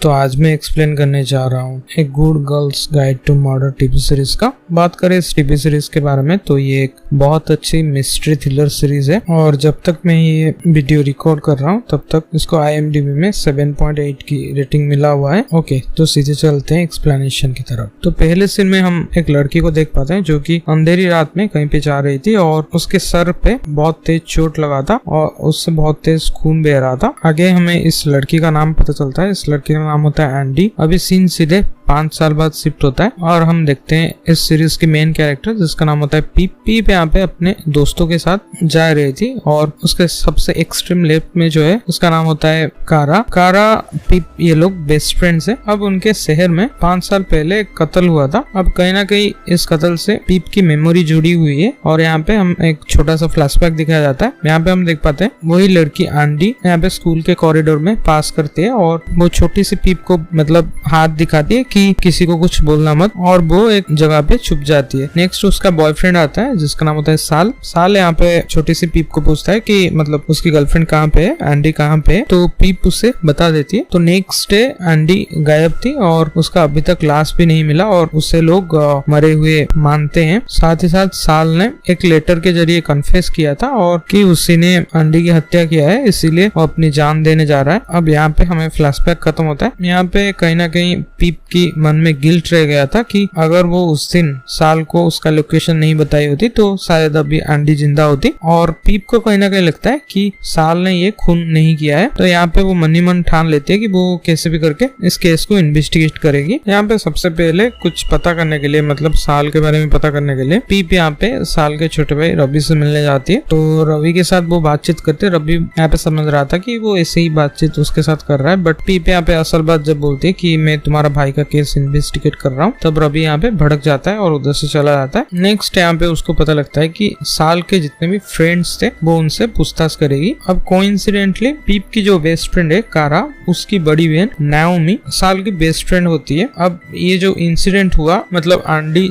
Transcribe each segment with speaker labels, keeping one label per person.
Speaker 1: तो आज मैं एक्सप्लेन करने जा रहा हूँ एक good girl's guide to murder TV series का। बात करें इस टीवी सीरीज के बारे में तो ये एक बहुत अच्छी मिस्ट्री थ्रिलर सीरीज है और जब तक मैं ये वीडियो रिकॉर्ड कर रहा हूँ तब तक इसको IMDb में 7.8 की रेटिंग मिला हुआ है। ओके, तो सीधे चलते हैं एक्सप्लेनेशन की तरफ। तो पहले सीन में हम एक लड़की को देख पाते हैं जो कि अंधेरी रात में कहीं पे जा रही थी और उसके सर पे बहुत तेज चोट लगा था और उससे बहुत तेज खून बह रहा था। आगे हमें इस लड़की का नाम पता चलता है। इस लड़की का नाम होता है एंडी। अभी सीन सीधे 5 साल बाद शिफ्ट होता है और हम देखते हैं इस सीरीज के मेन कैरेक्टर जिसका नाम होता है पीप। पीप यहाँ पे अपने दोस्तों के साथ जा रही थी और उसके सबसे एक्सट्रीम लेफ्ट में जो है उसका नाम होता है कारा। पीप ये लोग बेस्ट फ्रेंड्स है। अब उनके शहर में 5 साल पहले एक कत्ल हुआ था। अब कहीं ना कहीं इस कत्ल से पीप की मेमोरी जुड़ी हुई है और यहाँ पे हम एक छोटा सा फ्लैशबैक दिखाया जाता है। यहाँ पे हम देख पाते हैं वही लड़की एंडी यहाँ पे स्कूल के कॉरिडोर में पास करती है और वो छोटी सी पीप को मतलब हाथ दिखाती है कि किसी को कुछ बोलना मत और वो एक जगह पे छुप जाती है। नेक्स्ट उसका बॉयफ्रेंड आता है जिसका नाम होता है साल यहाँ पे छोटी सी पीप को पूछता है कि मतलब उसकी गर्लफ्रेंड कहाँ पे है, एंडी कहाँ पे है, तो पीप उसे बता देती है। तो नेक्स्ट डे एंडी गायब थी और उसका अभी तक लाश भी नहीं मिला और उसे लोग मरे हुए मानते हैं। साथ ही साथ साल ने एक लेटर के जरिए कन्फेस किया था और कि उसी ने एंडी की हत्या किया है, इसीलिए वो अपनी जान देने जा रहा है। अब यहाँ पे हमें फ्लैशबैक खत्म होता है। यहाँ पे कहीं ना कहीं पीप की मन में गिल्ट रह गया था कि अगर वो उस दिन साल को उसका लोकेशन नहीं बताई होती तो शायद अभी एंडी जिंदा होती। और पीप को कहीं ना कहीं लगता है कि साल ने ये खून नहीं किया है। तो यहाँ पे वो मन ही मन ठान लेती है कि वो कैसे भी करके इस केस को इन्वेस्टिगेट करेगी। यहाँ पे सबसे पहले कुछ पता करने के लिए मतलब साल के बारे में पता करने के लिए पीप यहाँ पे साल के छोटे भाई रवि से मिलने जाती है। तो रवि के साथ वो बातचीत करते, रवि यहाँ पे समझ रहा था कि वो ऐसे ही बातचीत उसके साथ कर रहा है, बट पीप यहाँ पे असल बात जब बोलती है कि मैं तुम्हारा भाई का केस इन्वेस्टिगेट कर रहा हूँ तब रवि यहाँ पे भड़क जाता है और उधर से चला जाता है। नेक्स्ट यहाँ पे उसको पता लगता है कि साल के जितने भी फ्रेंड्स थे वो उनसे पूछताछ करेगी। अब कोइंसिडेंटली पीप की जो बेस्ट फ्रेंड है कारा, उसकी बड़ी बहन नाओमी साल की बेस्ट फ्रेंड होती है। अब ये जो इंसिडेंट हुआ मतलब एंडी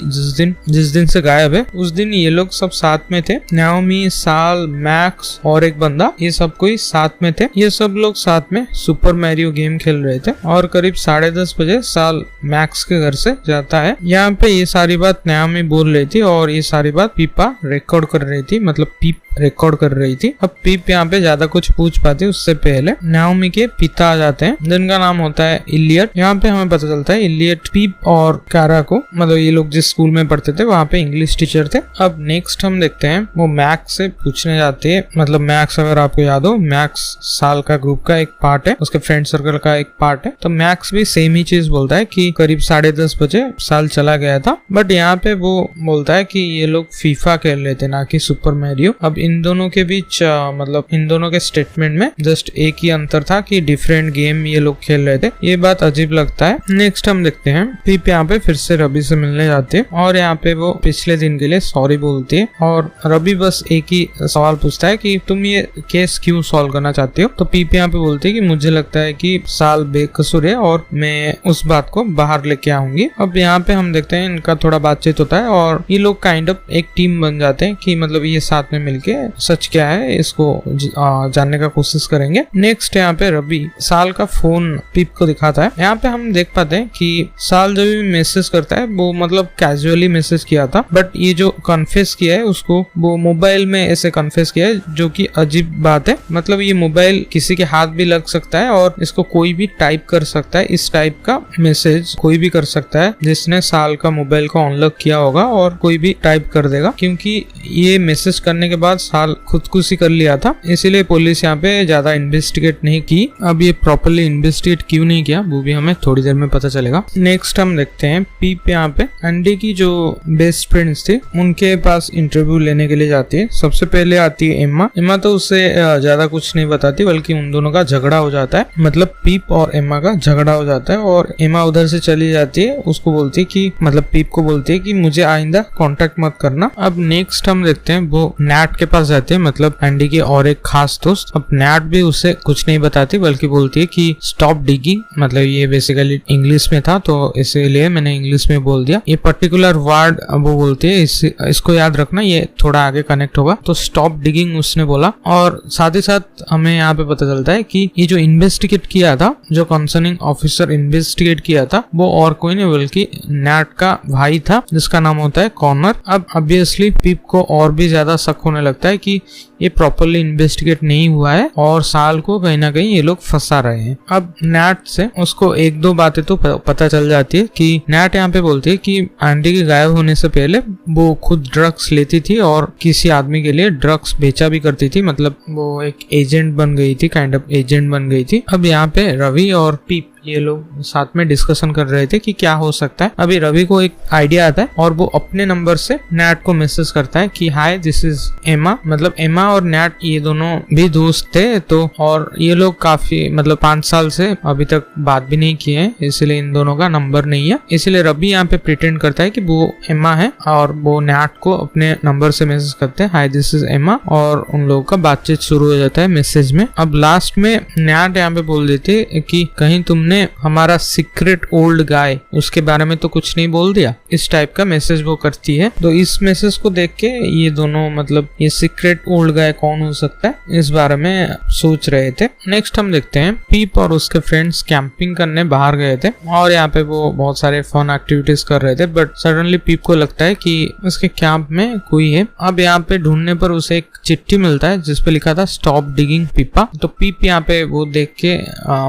Speaker 1: जिस दिन से गायब है उस दिन ये लोग सब साथ में थे। नाओमी, साल, मैक्स और एक बंदा, ये सब कोई साथ में थे। ये सब लोग साथ में सुपर मैरियो गेम खेल रहे थे और करीब 10:30 बजे साल मैक्स के घर से जाता है। यहाँ पे ये सारी बात नाओमी बोल रही थी और ये सारी बात पीपा रिकॉर्ड कर रही थी, मतलब पीप रिकॉर्ड कर रही थी। अब पीप यहाँ पे ज्यादा कुछ पूछ पाती उससे पहले नाओमी के पिता आ जाते हैं जिनका नाम होता है इलियट। यहाँ पे हमें पता चलता है इलियट पीप और कारा को, मतलब ये लोग जिस स्कूल में पढ़ते थे वहाँ पे इंग्लिश टीचर थे। अब नेक्स्ट हम देखते हैं वो मैक्स से पूछने जाते हैं, मतलब मैक्स अगर आपको याद हो मैक्स साल का ग्रुप का एक पार्ट है, उसके फ्रेंड सर्कल का एक पार्ट है। तो मैक्स भी सेम ही चीज बोलता है कि करीब 10:30 बजे साल चला गया था, बट यहाँ पे वो बोलता है कि ये लोग फीफा खेल रहे थे ना कि सुपर मैरियो। अब इन दोनों के बीच मतलब इन दोनों के स्टेटमेंट में जस्ट एक ही अंतर था कि डिफरेंट गेम ये लोग खेल रहे थे। ये बात अजीब लगता है। नेक्स्ट हम देखते हैं पीप यहाँ पे फिर से रवि से मिलने जाते हैं और यहाँ पे वो पिछले दिन के लिए सॉरी बोलती है और रवि बस एक ही सवाल पूछता है कि तुम ये केस क्यों सॉल्व करना चाहते हो। तो पीप यहाँ पे बोलती है कि मुझे लगता है कि साल बेकसूर है और मैं उस बात को बाहर लेके आऊंगी। अब यहाँ पे हम देखते हैं इनका थोड़ा बातचीत होता है और ये लोग काइंड ऑफ एक टीम बन जाते हैं कि मतलब ये साथ में मिलके सच क्या है इसको जानने का कोशिश करेंगे। नेक्स्ट यहाँ पे रवि साल का फोन पीप को दिखाता है। यहाँ पे हम देख पाते हैं कि साल जब भी मैसेज करता है वो मतलब कैजुअली मैसेज किया था, बट ये जो कन्फेस किया है उसको वो मोबाइल में ऐसे कन्फेस किया है जो कि अजीब बात है। मतलब ये मोबाइल किसी के हाथ भी लग सकता है और इसको कोई भी टाइप कर सकता है। इस टाइप का मैसेज कोई भी कर सकता है जिसने साल का मोबाइल को अनलॉक किया होगा और कोई भी टाइप कर देगा, क्योंकि ये मैसेज करने के बाद साल खुदकुशी कर लिया था, इसीलिए पुलिस यहाँ पे ज्यादा इन्वेस्टिगेट नहीं की। अब ये प्रॉपर्ली इन्वेस्टिगेट क्यों नहीं किया वो भी हमें थोड़ी देर में पता चलेगा। नेक्स्ट हम देखते हैं पीप यहाँ पे एंडी की जो बेस्ट फ्रेंड्स थी उनके पास इंटरव्यू लेने के लिए जाती है। सबसे पहले आती है एम्मा तो उससे ज्यादा कुछ नहीं बताती बल्कि उन दोनों का झगड़ा हो जाता है, मतलब पीप और एम्मा का झगड़ा हो जाता है और एम्मा उधर से चली जाती है। उसको बोलती है कि मतलब पीप को बोलती है कि मुझे आइंदा कांटेक्ट मत करना। अब नेक्स्ट हम देखते हैं वो नैट के पास जाती है, मतलब एंडी की और एक खास दोस्त। अब नैट भी उसे कुछ नहीं बताती बल्कि बोलती है कि स्टॉप डिगिंग, मतलब ये बेसिकली इंग्लिश में था तो इसीलिए मैंने इंग्लिश में बोल दिया। ये पर्टिकुलर वर्ड वो बोलती है, इसको याद रखना, ये थोड़ा आगे कनेक्ट होगा। तो स्टॉप डिगिंग उसने बोला। और साथ ही साथ हमें यहाँ पे पता चलता है कि ये जो इन्वेस्टिगेट किया था, जो कंसर्निंग ऑफिसर इन्वेस्टिगेट किया था, वो और कोई नहीं बल्कि नैट का भाई था जिसका नाम होता है कॉनर। अब ऑब्वियसली पिप को और भी ज्यादा शक होने लगता है कि ये प्रॉपरली इन्वेस्टिगेट नहीं हुआ है और साल को कहीं ना कहीं ये लोग फंसा रहे हैं। अब नैट से उसको एक दो बातें तो पता चल जाती है कि नैट यहाँ पे बोलती है कि एंडी के गायब होने से पहले वो खुद ड्रग्स लेती थी और किसी आदमी के लिए ड्रग्स बेचा भी करती थी, मतलब वो एक एजेंट बन गई थी, काइंड ऑफ एजेंट बन गई थी। अब यहाँ पे रवि और पिप ये लोग साथ में डिस्कशन कर रहे थे कि क्या हो सकता है। अभी रवि को एक आइडिया आता है और वो अपने नंबर से नैट को मैसेज करता है कि हाय दिस इज एमा। मतलब एमा और नैट ये दोनों भी दोस्त थे, तो और ये लोग काफी मतलब 5 साल से अभी तक बात भी नहीं किए हैं, इसलिए इन दोनों का नंबर नहीं है। इसलिए रवि यहाँ पे प्रिटेंड करता है कि वो एमा है और वो नैट को अपने नंबर से मैसेज करते हैं हाय दिस इज एमा, और उन लोगों का बातचीत शुरू हो जाता है मैसेज में। अब लास्ट में नैट यहाँ पे बोल देती है कि कहीं तुमने हमारा सीक्रेट ओल्ड गाय उसके बारे में तो कुछ नहीं बोल दिया, इस टाइप का मैसेज वो करती है। तो इस मैसेज को देख के ये दोनों मतलब ये सीक्रेट ओल्ड गाय कौन हो सकता है इस बारे में सोच रहे थे। नेक्स्ट हम देखते हैं पीप और उसके फ्रेंड्स कैंपिंग करने बाहर गए थे और यहाँ पे वो बहुत सारे फन एक्टिविटीज कर रहे थे, बट सडनली पीप को लगता है कि उसके कैंप में कोई है। अब यहाँ पे ढूंढने पर उसे एक चिट्ठी मिलता है जिसपे लिखा था स्टॉप डिगिंग पीपा। तो पीप यहाँ पे वो देख के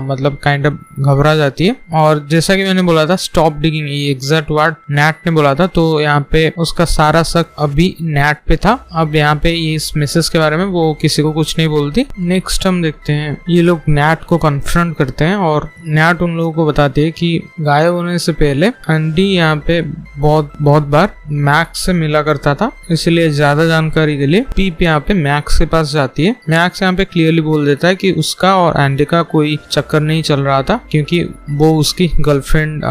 Speaker 1: मतलब काइंड ऑफ घबरा जाती है और जैसा कि मैंने बोला था स्टॉप डिगिंग ये एग्जैक्ट वर्ड नैट ने बोला था, तो यहाँ पे उसका सारा शक अभी नैट पे था। अब यहाँ पे इस मैसेज के बारे में वो किसी को कुछ नहीं बोलती। नेक्स्ट हम देखते हैं ये लोग नैट को कन्फ्रंट करते हैं और नैट उन लोगों को बताती है कि गायब होने से पहले एंडी यहाँ पे बहुत बार मैक्स से मिला करता था, इसलिए ज्यादा जानकारी के लिए पीप यहाँ पे मैक्स के पास जाती है। मैक्स यहाँ पे क्लियरली बोल देता है कि उसका और एंडी का कोई चक्कर नहीं चल रहा था, क्योंकि वो उसकी गर्लफ्रेंड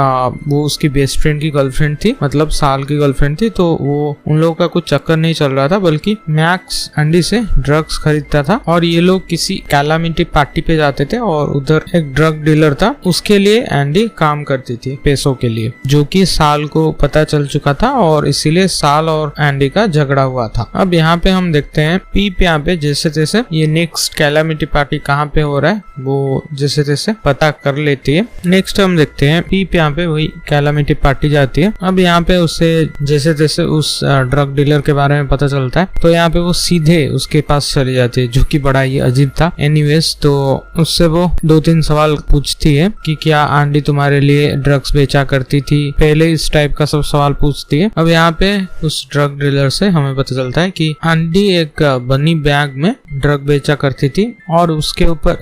Speaker 1: वो उसकी बेस्ट फ्रेंड की गर्लफ्रेंड थी, मतलब साल की गर्लफ्रेंड थी, तो वो उन लोगों का कुछ चक्कर नहीं चल रहा था, बल्कि मैक्स एंडी से ड्रग्स खरीदता था। और ये लोग किसी कैलामिटी पार्टी पे जाते थे और उधर एक ड्रग डीलर था, उसके लिए एंडी काम करती थी पैसों के लिए, जो कि साल को पता चल चुका था और इसीलिए साल और एंडी का झगड़ा हुआ था। अब यहाँ पे हम देखते हैं पीप यहाँ पे जैसे तैसे ये नेक्स्ट कैलामिटी पार्टी कहाँ पे हो रहा है वो जैसे तैसे पता कर लेती है। नेक्स्ट हम देखते हैं पीप यहाँ पे वही कैलामिटी पार्टी जाती है। अब यहाँ पे उसे जैसे तैसे उस ड्रग डीलर के बारे में पता चलता है, तो यहाँ पे वो सीधे उसके पास चली जाती है, जो कि बड़ा ही अजीब था। एनीवेज तो उससे वो 2-3 सवाल पूछती है कि क्या आंटी तुम्हारे लिए ड्रग्स बेचा करती थी, पहले इस टाइप का सब सवाल पूछती है। अब यहाँ पे उस ड्रग डीलर से हमें पता चलता है कि आंटी एक बनी बैग में ड्रग बेचा करती थी और उसके ऊपर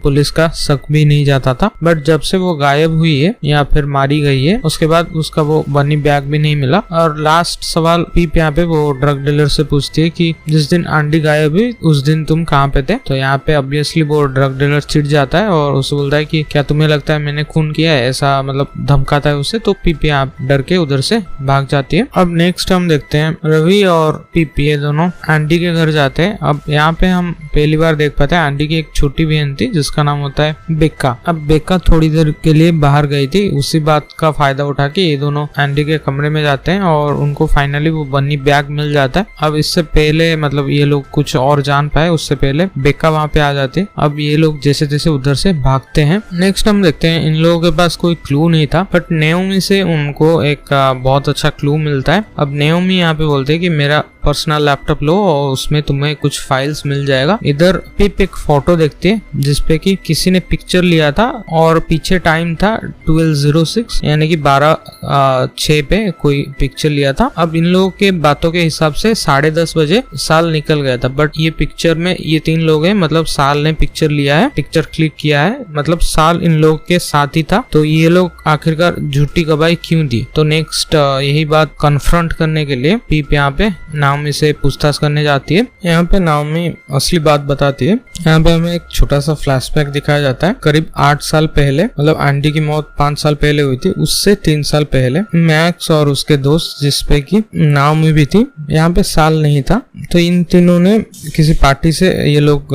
Speaker 1: पुलिस का शक भी नहीं जाता था, बट जब से वो गायब हुई है या फिर मारी गई है उसके बाद उसका वो बनी बैग भी नहीं मिला। और लास्ट सवाल पीप यहाँ पे वो ड्रग डीलर से पूछती है कि जिस दिन आंटी गायब हुई उस दिन तुम कहाँ पे थे। तो यहाँ पे ऑब्वियसली वो ड्रग डीलर चिढ़ जाता है और उसे बोलता है कि क्या तुम्हें लगता है मैंने खून किया है, ऐसा मतलब धमकाता है उसे। तो पीप यहाँ डर के उधर से भाग जाती है। अब नेक्स्ट हम देखते हैं रवि और पीप ये दोनों आंटी के घर जाते हैं। अब यहाँ पे हम पहली बार देख पाते हैं आंटी की एक छोटी बहन थी जिसका नाम होता है बेक्का। अब बेक्का थोड़ी देर के लिए बाहर गई थी, उसी बात का फायदा उठा के ये दोनों एंडी के कमरे में जाते हैं और उनको फाइनली वो बनी बैग मिल जाता है। अब इससे पहले मतलब ये लोग कुछ और जान पाए उससे पहले बेक्का वहाँ पे आ जाती है। अब ये लोग जैसे तैसे उधर से भागते हैं। नेक्स्ट हम देखते हैं इन लोगों के पास कोई क्लू नहीं था, बट नेओमी से उनको एक बहुत अच्छा क्लू मिलता है। अब नेओमी यहाँ पे बोलते हैं कि मेरा पर्सनल लैपटॉप लो और उसमें तुम्हें कुछ फाइल्स मिल जाएगा। इधर पिप एक फोटो देखती है जिसपे कि किसी ने पिक्चर लिया था और पीछे टाइम था 12:06 यानी कि 12:06 पे कोई पिक्चर लिया था। अब इन लोगों के बातों के हिसाब से 10:30 बजे साल निकल गया था, बट ये पिक्चर में ये 3 लोग हैं, मतलब साल ने पिक्चर लिया है, पिक्चर क्लिक किया है, मतलब साल इन लोग के साथ ही था। तो ये लोग आखिरकार झूठी गवाही क्यों दी। तो नेक्स्ट यही बात कन्फ्रंट करने के लिए पिप यहाँ पे नाम नाओमी से पूछताछ करने जाती है। यहाँ पे नाओमी असली बात बताती है। यहाँ पे हमें एक छोटा सा फ्लैशबैक दिखाया जाता है। करीब 8 साल पहले, मतलब एंडी की मौत 5 साल पहले हुई थी, उससे 3 साल पहले मैक्स और उसके दोस्त जिसपे की नाओमी भी थी, यहाँ पे साल नहीं था, तो इन तीनों ने किसी पार्टी से ये लोग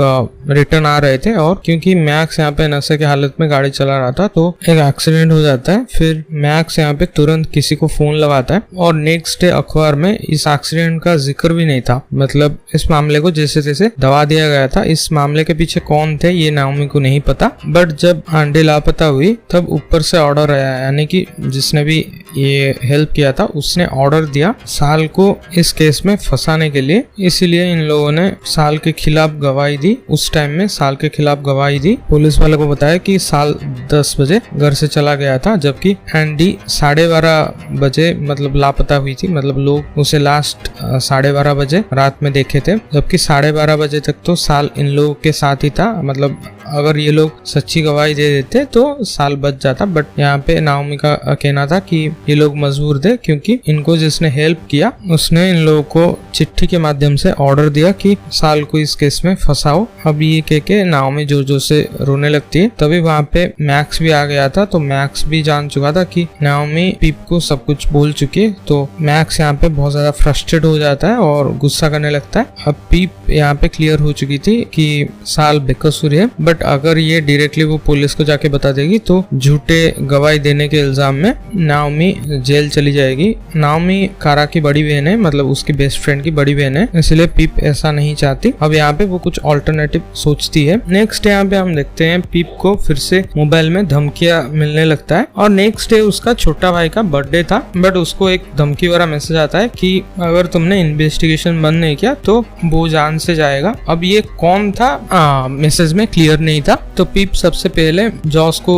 Speaker 1: रिटर्न आ रहे थे और क्योंकि मैक्स यहाँ पे नशे की हालत में गाड़ी चला रहा था तो एक एक्सीडेंट हो जाता है। फिर मैक्स यहाँ पे तुरंत किसी को फोन लगाता है और नेक्स्ट डे अखबार में इस एक्सीडेंट का जिक्र भी नहीं था। मतलब इस मामले को जैसे तैसे दबा दिया गया था। इस मामले के पीछे कौन थे ये नाओमी को नहीं पता, बट जब एंडी लापता हुई तब ऊपर से ऑर्डर आया, यानी कि जिसने भी ये हेल्प किया था उसने ऑर्डर दिया साल को इस केस में फंसाने के लिए। इसीलिए इन लोगों ने साल के खिलाफ गवाही दी। उस टाइम में साल के खिलाफ गवाही दी। पुलिस वाले को बताया कि साल 10 बजे घर से चला गया था, जबकि एंडी 12:30 बजे मतलब लापता हुई थी। मतलब लोग उसे लास्ट 12:30 बजे रात में देखे थे, जबकि 12:30 बजे तक तो साल इन लोगों के साथ ही था। मतलब अगर ये लोग सच्ची गवाही दे देते तो साल बच जाता, बट यहाँ पे नाओमी का कहना था कि ये लोग मजबूर थे क्योंकि इनको जिसने हेल्प किया उसने इन लोगों को चिट्ठी के माध्यम से ऑर्डर दिया कि साल को इस केस में फंसाओ। अब ये कह के नाओमी जोर-जोर से रोने लगती है। तभी वहाँ पे मैक्स भी आ गया था, तो मैक्स भी जान चुका था कि नाओमी पीप को सब कुछ बोल चुकी है। तो मैक्स यहाँ पे बहुत ज्यादा फ्रस्ट्रेट हो जाता है और गुस्सा करने लगता है। अब पीप यहाँ पे क्लियर हो चुकी थी कि साल बेकसूर है, बट अगर ये डायरेक्टली वो पुलिस को जाके बता देगी तो झूठे गवाही देने के इल्जाम में नाओमी जेल चली जाएगी। नाओमी कारा की बड़ी बहन है, मतलब उसकी बेस्ट फ्रेंड की बड़ी बहन है, इसलिए पीप ऐसा नहीं चाहती। अब यहाँ पे वो कुछ ऑल्टरनेटिव सोचती है। नेक्स्ट यहाँ पे हम देखते हैं पीप को फिर से मोबाइल में धमकियां मिलने लगता है और नेक्स्ट डे उसका छोटा भाई का बर्थडे था, बट उसको एक धमकी वाला मैसेज आता है कि अगर तुमने इन्वेस्टिगेशन बंद नहीं किया तो वो जान से जाएगा। अब ये कौन था मैसेज में क्लियर नहीं था, तो पीप सबसे पहले जॉस को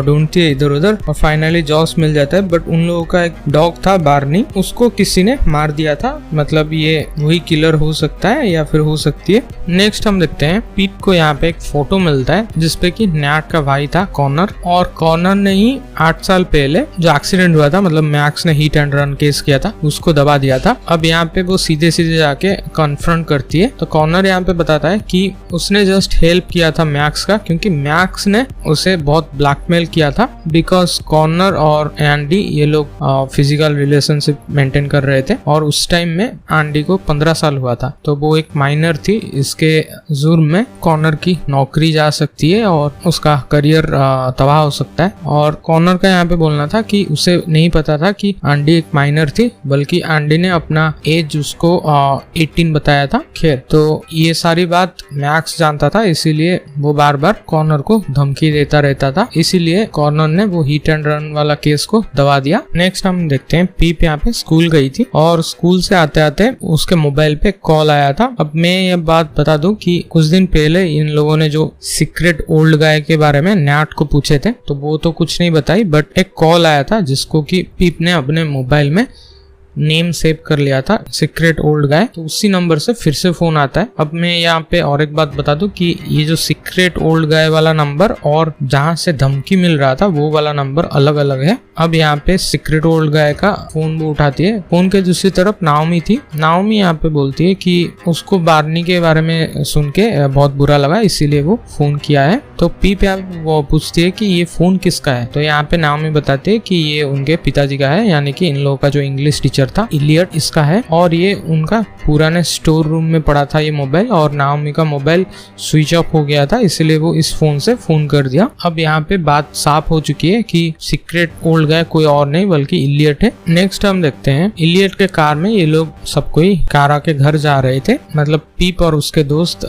Speaker 1: ढूंढती है इधर उधर और फाइनली जॉस मिल जाता है। बट उन लोगों का एक डॉग था बार्नी, उसको किसी ने मार दिया था। मतलब ये वही किलर हो सकता है या फिर हो सकती है। नेक्स्ट हम देखते हैं पीप को यहाँ पे एक फोटो मिलता है जिसपे कि नैट का भाई था कॉर्नर, और कॉर्नर ने ही 8 साल पहले जो एक्सीडेंट हुआ था, मतलब मैक्स ने हिट एंड रन केस किया था, उसको दबा दिया था। अब यहाँ पे वो सीधे सीधे जाके कन्फ्रंट करती है। तो कॉर्नर यहाँ पे बताता है कि उसने जस्ट हेल्प किया था मैक्स का, क्योंकि मैक्स ने उसे बहुत ब्लैकमेल किया था। बिकॉज कॉर्नर और एंडी ये लोग फिजिकल रिलेशनशिप मेंटेन कर रहे थे और उस टाइम में एंडी को 15 साल हुआ था, तो वो एक माइनर थी। इसके जुर्म में कॉर्नर की नौकरी जा सकती है और उसका करियर तबाह हो सकता है। और कॉर्नर का यहाँ पे बोलना था कि उसे नहीं पता था कि एंडी एक माइनर थी, बल्कि एंडी ने अपना एज उसको 18 बताया था। खैर, तो ये सारी बात मैक्स जानता था, इसीलिए वो बार बार कॉर्नर को धमकी देता रहता था। इसीलिए कॉर्नर ने वो हिट एंड रन वाला केस को दबा दिया। नेक्स्ट हम देखते हैं पीप यहाँ पे स्कूल गई थी और स्कूल से आते आते उसके मोबाइल पे कॉल आया था। अब मैं ये बात बता दूं कि कुछ दिन पहले इन लोगों ने जो सीक्रेट ओल्ड गाय के बारे में नैट को पूछे थे, तो वो तो कुछ नहीं बताई, बट एक कॉल आया था जिसको कि पीप ने अपने मोबाइल में नेम सेव कर लिया था, सीक्रेट ओल्ड गाय। तो उसी नंबर से फिर से फोन आता है। अब मैं यहाँ पे और एक बात बता दूं कि ये जो सीक्रेट ओल्ड गाय वाला नंबर और जहाँ से धमकी मिल रहा था वो वाला नंबर अलग अलग है। अब यहाँ पे सीक्रेट ओल्ड गाय का फोन वो उठाती है। फोन के दूसरी तरफ नाओमी थी। नाओमी यहाँ पे बोलती है कि उसको बार्नी के बारे में सुन के बहुत बुरा लगा, इसीलिए वो फोन किया है। तो पीप वो पूछती है कि ये फोन किसका है, तो यहाँ पे नाओमी बताती है कि ये उनके पिताजी का है, यानी कि इन लोगों का जो इंग्लिश टीचर था इलियट, इसका है। और ये उनका पुराने स्टोर रूम में पड़ा था ये मोबाइल, और नाओमी का मोबाइल स्विच ऑफ हो गया था, इसलिए वो इस फोन से फोन कर दिया। अब यहाँ पे बात साफ हो चुकी है कि सीक्रेट ओल्ड गाय कोई और नहीं बल्कि इलियट है। नेक्स्ट हम देखते हैं इलियट के कार में ये लोग सब कोई कारा के घर जा रहे थे, मतलब पीप और उसके दोस्त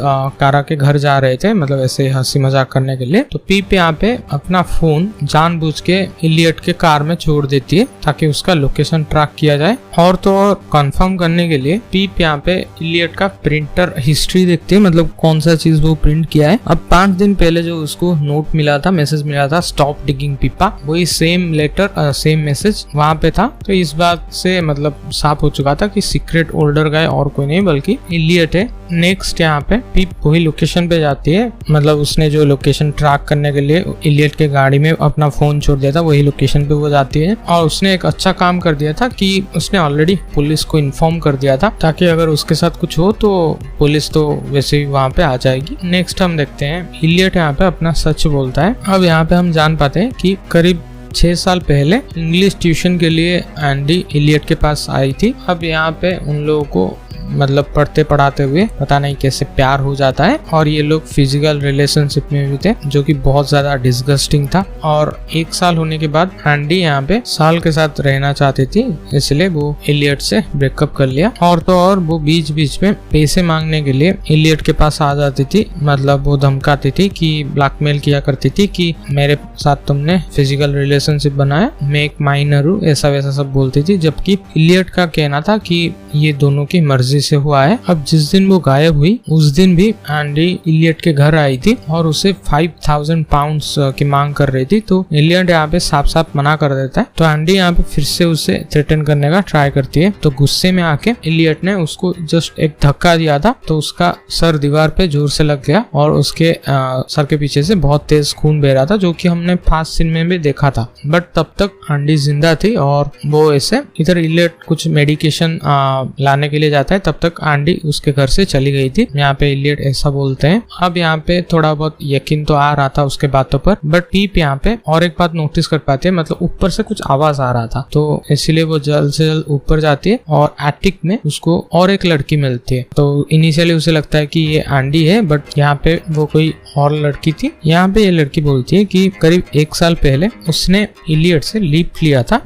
Speaker 1: कारा के घर जा रहे थे, मतलब ऐसे हंसी मजाक करने के लिए। तो पीप यहाँ पे अपना फोन जानबूझ के इलियट के कार में छोड़ देती है ताकि उसका लोकेशन ट्रैक किया जाए। और तो और कंफर्म करने के लिए पीप यहाँ पे इलियट का प्रिंटर हिस्ट्री देखती है, मतलब कौन सा चीज वो प्रिंट किया है। अब 5 दिन पहले जो उसको नोट मिला था, मैसेज मिला था, स्टॉप डिगिंग पीपा, वही सेम लेटर सेम मैसेज वहां पे था। तो इस बात से मतलब साफ हो चुका था कि सीक्रेट ओल्डर गाय और कोई नहीं बल्कि इलियट है। नेक्स्ट यहाँ पे पीप वही लोकेशन पे जाती है, मतलब उसने जो लोकेशन ट्रैक करने के लिए इलियट के गाड़ी में अपना फोन छोड़ दिया था वही लोकेशन पे वो जाती है। और उसने एक अच्छा काम कर दिया था कि उसने ऑलरेडी पुलिस को इन्फॉर्म कर दिया था ताकि अगर उसके साथ कुछ हो तो पुलिस तो वैसे ही वहाँ पे आ जाएगी। नेक्स्ट हम देखते हैं इलियट यहाँ पे अपना सच बोलता है। अब यहाँ पे हम जान पाते हैं कि करीब 6 साल पहले इंग्लिश ट्यूशन के लिए एंडी इलियट के पास आई थी। अब यहाँ पे उन लोगों को मतलब पढ़ते पढ़ाते हुए पता नहीं कैसे प्यार हो जाता है और ये लोग फिजिकल रिलेशनशिप में भी थे जो कि बहुत ज्यादा डिस्गस्टिंग था। और 1 साल होने के बाद एंडी यहाँ पे साल के साथ रहना चाहती थी, इसलिए वो इलियट से ब्रेकअप कर लिया। और तो और वो बीच बीच में पैसे मांगने के लिए इलियट के पास आ जाती थी, मतलब वो धमकाती थी कि ब्लैकमेल किया करती थी कि मेरे साथ तुमने फिजिकल रिलेशनशिप बनाया, मैं एक माइनर हूँ, ऐसा वैसा सब बोलती थी। जबकि इलियट का कहना था कि ये दोनों की मर्जी से हुआ है। अब जिस दिन वो गायब हुई उस दिन भी एंडी इलियट के घर आई थी और उसे 5000 पाउंड्स की मांग कर रही थी। तो इलियट यहाँ पे साफ साफ मना कर देता है। तो एंडी यहाँ पे फिर से उसे थ्रेटन करने का ट्राई करती है। तो गुस्से में आके इलियट ने उसको जस्ट एक धक्का दिया था तो उसका सर दीवार पे जोर से लग गया और उसके सर के पीछे से बहुत तेज खून बह रहा था, जो कि हमने फास्ट सीन में भी देखा था। बट तब तक एंडी जिंदा थी और वो ऐसे इधर इलियट कुछ मेडिकेशन लाने के लिए जाता है, तब तक एंडी उसके घर से चली गई थी। यहाँ पे इलियट ऐसा बोलते हैं। अब यहाँ पे थोड़ा बहुत यकीन तो आ रहा था उसके बातों पर, बट पीप यहाँ पे और एक बात नोटिस कर पाती है, मतलब ऊपर से कुछ आवाज आ रहा था तो इसीलिए वो जल्द से जल्द ऊपर जाती है और एटिक में उसको और एक लड़की मिलती है। तो इनिशियली उसे लगता है कि ये एंडी है, बट यहाँ पे वो कोई और लड़की थी। यहाँ पे ये लड़की बोलती है कि करीब 1 साल पहले उसने इलियट से लीप लिया था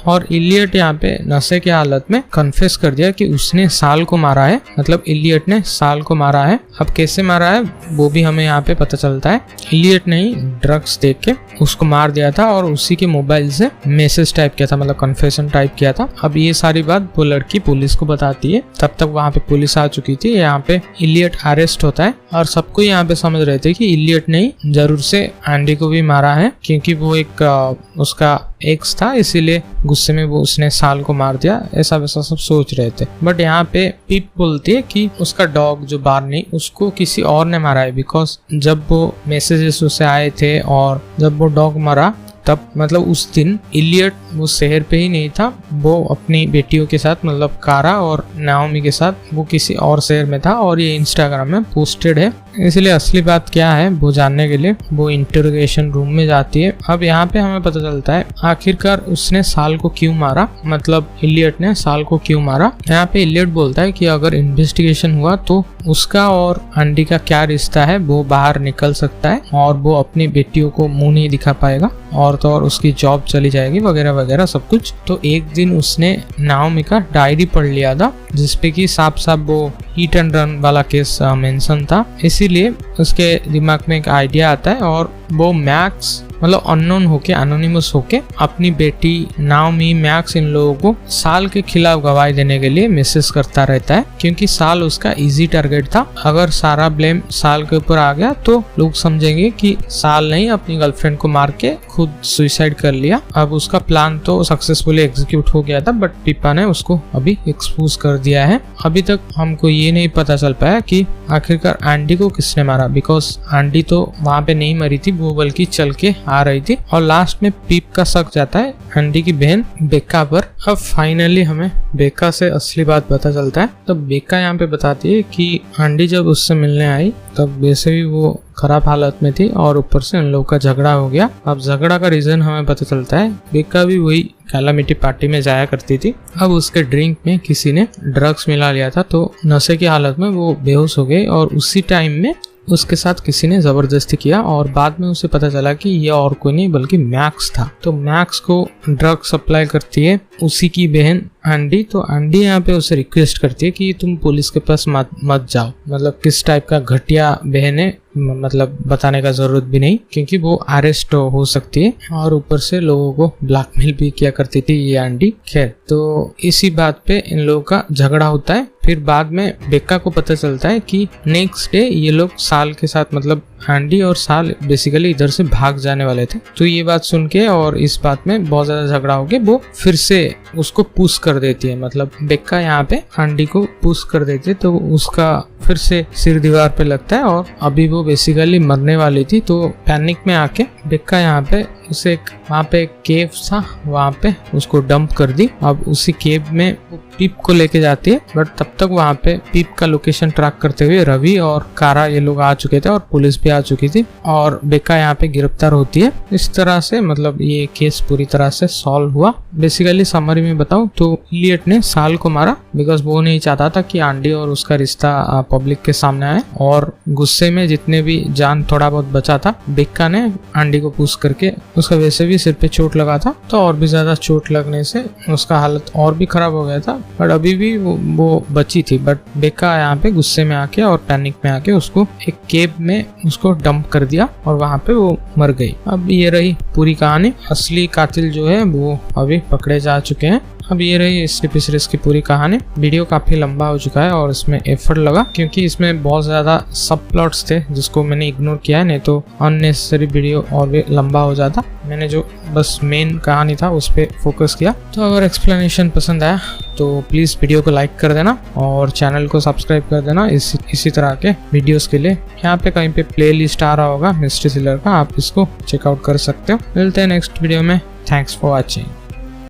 Speaker 1: और इलियट यहाँ पे नशे की हालत में कन्फेस कर दिया कि उसने साल को मारा है, मतलब इलियट ने साल को मारा है। अब कैसे मारा है वो भी हमें यहाँ पे पता चलता है। इलियट ने ही ड्रग्स देख के उसको मार दिया था और उसी के मोबाइल से मैसेज टाइप किया था, मतलब कन्फेशन टाइप किया था। अब ये सारी बात वो लड़की पुलिस को बताती है। तब तक वहाँ पे पुलिस आ चुकी थी। यहाँ पे इलियट अरेस्ट होता है और सबको यहाँ पे समझ रहे थे कि इलियट ने जरूर से एंडी को भी मारा है, क्योंकि वो एक उसका एक्स था, इसीलिए गुस्से में वो उसने साल को मार दिया, ऐसा वैसा सब सोच रहे थे। बट यहाँ पे पीप बोलती है कि उसका डॉग जो बार्नी उसको किसी और ने मारा है, बिकॉज जब वो मैसेजेस उसे आए थे और जब वो डॉग मरा तब मतलब उस दिन इलियट वो शहर पे ही नहीं था, वो अपनी बेटियों के साथ मतलब कारा और नाओमी के साथ वो किसी और शहर में था और ये इंस्टाग्राम में पोस्टेड है। इसलिए असली बात क्या है वो जानने के लिए वो इंटरोगेशन रूम में जाती है। अब यहाँ पे हमें पता चलता है आखिरकार उसने साल को क्यों मारा, मतलब इलियट ने साल को क्यों मारा। यहाँ पे इलियट बोलता है कि अगर इन्वेस्टिगेशन हुआ तो उसका और एंडी का क्या रिश्ता है वो बाहर निकल सकता है और वो अपनी बेटियों को मुंह नहीं दिखा पाएगा और तो और उसकी जॉब चली जाएगी वगैरह वगैरह सब कुछ। तो एक दिन उसने नाओमी का डायरी पढ़ लिया था जिसपे कि साफ साफ वो हिट एंड रन वाला केस मेंशन था, इसीलिए उसके दिमाग में एक आइडिया आता है और वो मैक्स मतलब अननोन होके एनोनिमस होके अपनी बेटी नाओमी मैक्स इन लोगों को साल के खिलाफ गवाही देने के लिए मैसेज करता रहता है, क्योंकि साल उसका इजी टारगेट था। अगर सारा ब्लेम साल के ऊपर आ गया तो लोग समझेंगे कि साल ने अपनी गर्लफ्रेंड को मार के खुद सुसाइड कर लिया। अब उसका प्लान तो सक्सेसफुली एग्जीक्यूट हो गया था, बट पिपा ने उसको अभी एक्सपोज कर दिया है। अभी तक हमको ये नहीं पता चल पाया कि आखिरकार एंडी को किसने मारा, बिकॉज एंडी तो वहां पे नहीं मरी थी, वो बल्कि चल के आ रही थी। और लास्ट में पीप का शक जाता है एंडी की बहन बेका पर। अब फाइनली हमें बेका से असली बात पता चलता है। तो बेका यहाँ पे बताती है कि एंडी जब उससे मिलने आई तब वैसे भी वो खराब हालत में थी और ऊपर से उन लोगों का झगड़ा हो गया। अब झगड़ा का रीजन हमें पता चलता है बेका भी वही कैलामिटी पार्टी में जाया करती थी। अब उसके ड्रिंक में किसी ने ड्रग्स मिला लिया था तो नशे की हालत में वो बेहोश हो गई और उसी टाइम में उसके साथ किसी ने जबरदस्ती किया और बाद में उसे पता चला कि ये और कोई नहीं बल्कि मैक्स था। तो मैक्स को ड्रग सप्लाई करती है उसी की बहन एंडी। तो एंडी यहाँ पे उसे रिक्वेस्ट करती है कि तुम पुलिस के पास मत जाओ, मतलब किस टाइप का घटिया बहन है मतलब बताने का जरूरत भी नहीं, क्योंकि वो अरेस्ट हो सकती है और ऊपर से लोगों को ब्लैकमेल भी किया करती थी ये एंडी। खैर, तो इसी बात पे इन लोगों का झगड़ा होता है। फिर बाद में बेक्का को पता चलता है कि नेक्स्ट डे ये लोग साल के साथ मतलब एंडी और साल बेसिकली इधर से भाग जाने वाले थे। तो ये बात सुन के और इस बात में बहुत ज्यादा झगड़ा हो गया, वो फिर से उसको पुश कर देती है, मतलब बेक्का यहाँ पे एंडी को पुश कर देती है, तो उसका फिर से सिर दीवार पे लगता है और अभी वो बेसिकली मरने वाली थी। तो पैनिक में आके बेक्का यहाँ पे उसे वहाँ पे एक केव था, वहाँ पे उसको डंप कर दी। अब उसी केव में वो पीप को लेके जाती है, बट तब तक वहाँ पे पीप का लोकेशन ट्रैक करते हुए रवि और कारा ये लोग आ चुके थे और पुलिस भी आ चुकी थी और बेक्का यहाँ पे गिरफ्तार होती है। इस तरह से मतलब ये केस पूरी तरह से सॉल्व हुआ। बेसिकली समरी में बताऊं तो इलियट ने साल को मारा बिकॉज वो नहीं चाहता था कि एंडी और उसका रिश्ता पब्लिक के सामने आए, और गुस्से में जितने भी जान थोड़ा बहुत बचा था, बेक्का ने एंडी को पुश करके, उसका वैसे भी सिर पे चोट लगा था तो और भी ज्यादा चोट लगने से उसका हालत और भी खराब हो गया था, बट अभी भी वो बची थी। बट बेक्का यहाँ पे गुस्से में आके और पैनिक में आके उसको एक केव में उसको डंप कर दिया और वहाँ पे वो मर गई। अब ये रही पूरी कहानी। असली कातिल जो है वो अभी पकड़े जा चुके हैं। अब ये रही इस टीवी सीरीज की पूरी कहानी। वीडियो काफी लंबा हो चुका है और इसमें एफर्ट लगा क्योंकि इसमें बहुत ज्यादा सब प्लॉट्स थे जिसको मैंने इग्नोर किया है, नहीं तो अननेसेसरी वीडियो और भी लंबा हो जाता। मैंने जो बस मेन कहानी था उस पर फोकस किया। तो अगर एक्सप्लेनेशन पसंद आया तो प्लीज वीडियो को लाइक कर देना और चैनल को सब्सक्राइब कर देना इसी तरह के वीडियोस के लिए। यहाँ पे कहीं पे प्ले लिस्ट आ रहा होगा मिस्ट्री थ्रिलर का, आप इसको चेकआउट कर सकते हो। मिलते हैं नेक्स्ट वीडियो में। Thanks for watching.